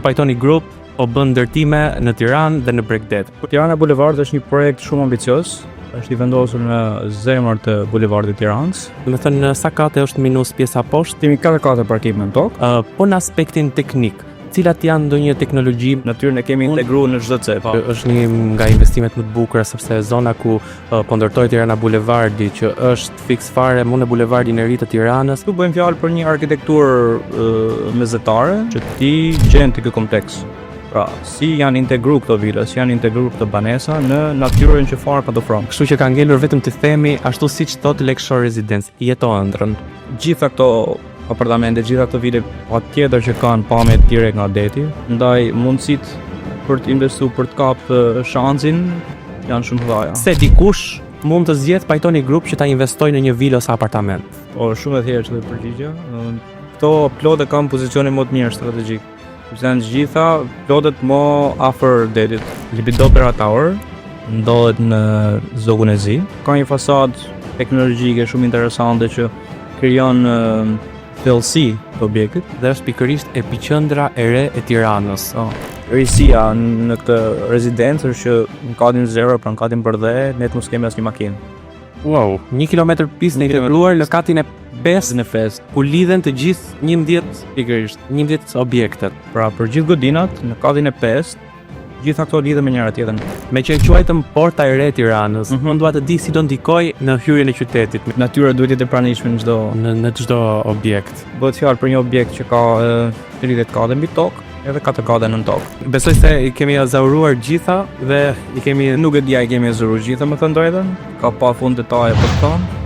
pajtoni grup po bën ndërtime në Tiranë dhe në Bregdet. Tirana Bulevard është një projekt shumë ambicios. Është i vendosur në zemër të bulevardit Tiranës. Do të thënë sa kate është minus pjesa poshtë? Kemi 4 kate parkime në tokë. Po në aspektin teknik, cilat janë ndonjë teknologji? Natyrën e kemi integruar në çdo cep. Është një nga investimet më të bukura sepse zona ku po ndërtohet Tirana Bulevardi, që është fiks fare në bulevardin e ri të Tiranës. Këtu bëjmë fjalë për një arkitekturë mezetare që ti gjen te ky kompleks. Pra, si janë integruar këto vila, si janë integruar këto banesa në natyrën që fare ka të ofron. Kështu që ka ngelur vetëm të themi ashtu siç thotë Lakeshore Residence, jeto ëndrrën. Gjitha këto apartamente, gjitha këto vile patjetër që kanë pamje direkt nga deti, ndaj mundësitë për të investuar, për të kapë shansin janë shumë të mëdha. Se dikush mund të zgjedh pajtoni grup që ta investojë në një vilë ose apartament. Po shumë e thjeshtë dhe përgjigje. Këto plotë kanë pozicionin më të mirë strategjik. Sepse janë gjitha plotet më afër detit. Lepidoptera Tower ndodhet në zogun e zi. Ka një fasadë teknologjike shumë interesante që krijon thellësi të objektit dhe është pikërisht epiqendra e re e Tiranës. Risia në këtë rezidencë është që në katin 0, pra në katin përdhe, ne të mos kemi asnjë makinë. Wow, 1 kilometër pistë integruar në katin e 5 në fest, ku lidhen të gjithë 11 objektet. Pra për gjithë godinat në katin e 5, gjitha këto lidhen me njëra tjetrën. Me që e quajtëm porta e re e Tiranës, unë dua të di si do ndikoj në hyrjen e qytetit. Natyra duhet të jetë e pranishme në çdo objekt. Bëhet fjalë për një objekt që ka 30 kate mbi tokë, edhe 4 kate nën tokë. Besoj se i kemi azauruar gjitha dhe i kemi nuk e dia i kemi azauruar gjitha, më thënë drejtën. Ka pafund detaje për të thënë.